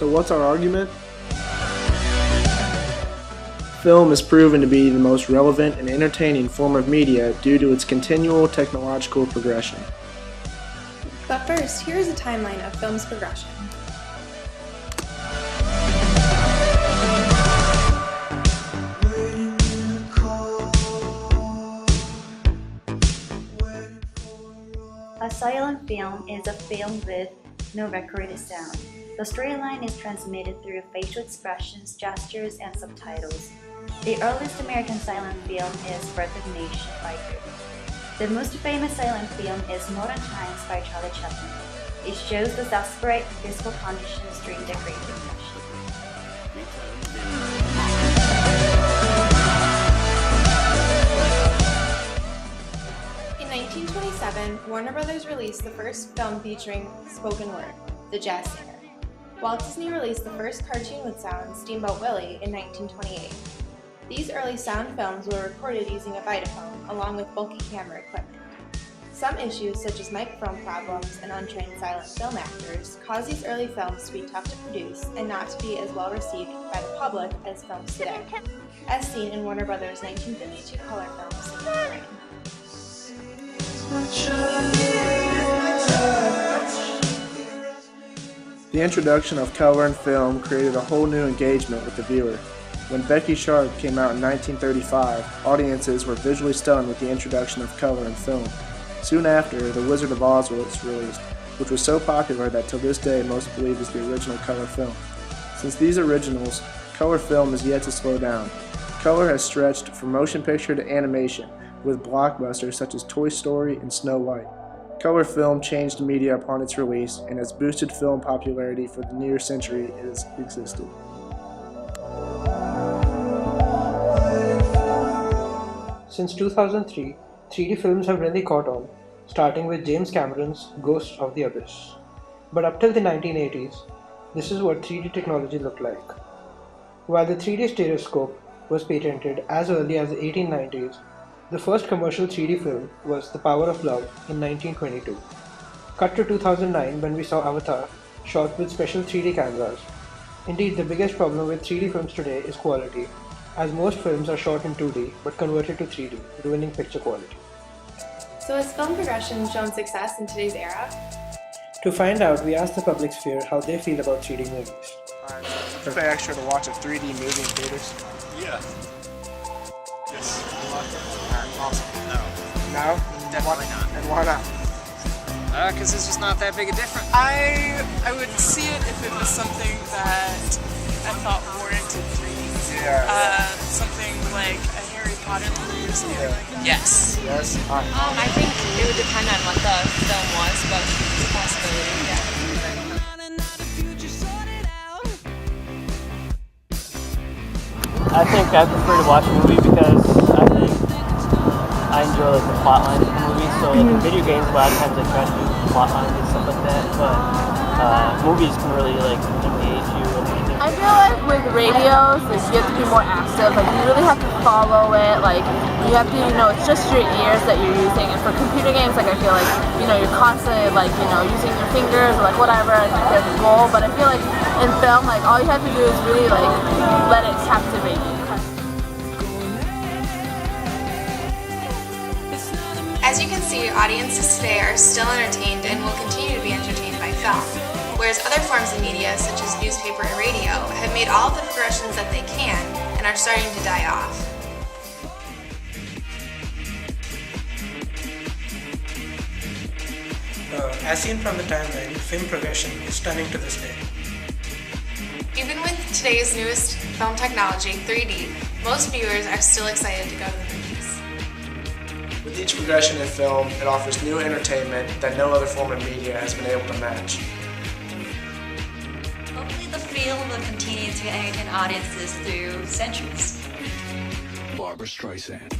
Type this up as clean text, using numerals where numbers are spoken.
So what's our argument? Film is proven to be the most relevant and entertaining form of media due to its continual technological progression. But first, here is a timeline of film's progression. A silent film is a film with no recorded sound. The storyline is transmitted through facial expressions, gestures, and subtitles. The earliest American silent film is Birth of a Nation by Goethe. The most famous silent film is Modern Times by Charlie Chaplin. It shows the desperate physical conditions during the Great Depression. In 1927, Warner Brothers released the first film featuring spoken word, The Jazz Singer. Walt Disney released the first cartoon with sound, Steamboat Willie, in 1928. These early sound films were recorded using a Vitaphone, along with bulky camera equipment. Some issues, such as microphone problems and untrained silent film actors, caused these early films to be tough to produce and not to be as well received by the public as films today, as seen in Warner Brothers' 1952 color film, Singing in the Rain. The introduction of color and film created a whole new engagement with the viewer. When Becky Sharp came out in 1935, audiences were visually stunned with the introduction of color and film. Soon after, The Wizard of Oz was released, which was so popular that till this day most believe is the original color film. Since these originals, color film is yet to slow down. Color has stretched from motion picture to animation, with blockbusters such as Toy Story and Snow White. Color film changed media upon its release and has boosted film popularity for the near century it has existed. Since 2003, 3D films have really caught on, starting with James Cameron's Ghost of the Abyss. But up till the 1980s, this is what 3D technology looked like. While the 3D stereoscope was patented as early as the 1890s, the first commercial 3D film was The Power of Love in 1922. Cut to 2009 when we saw Avatar, shot with special 3D cameras. Indeed, the biggest problem with 3D films today is quality, as most films are shot in 2D but converted to 3D, ruining picture quality. So has film progression shown success in today's era? To find out, we asked the public sphere how they feel about 3D movies. To pay extra to watch a 3D movie in theaters? Yeah. Yes. Alright, awesome. No. No? Definitely not. And why not? Because it's just not that big a difference. I would see it if it was something that I thought warranted 3D. Yeah. Something like a Harry Potter movie or something like that. Yes. Yes? Alright. I think it would depend on what the film was, but it's a possibility, yeah. I think I prefer to watch a movie because I think I enjoy like the plot lines of the movie. So like in video games, a lot of times I try to do plot lines and stuff like that, but movies can really like engage you. I feel like with radios, like you have to be more active. Like you really have to follow it. Like you have to, it's just your ears that you're using. And for computer games, like I feel like you're constantly like using your fingers or like whatever, and like there's a goal. But I feel like in film, like all you have to do is really like let it captivate you. As you can see, audiences today are still entertained and will continue to be entertained by film, whereas other forms of media, such as newspaper and radio, have made all the progressions that they can and are starting to die off. As seen from the timeline, film progression is stunning to this day. Even with today's newest film technology, 3D, most viewers are still excited to go to the movies. With each progression in film, it offers new entertainment that no other form of media has been able to match. Hopefully the film will continue to entertain audiences through centuries. Barbara Streisand.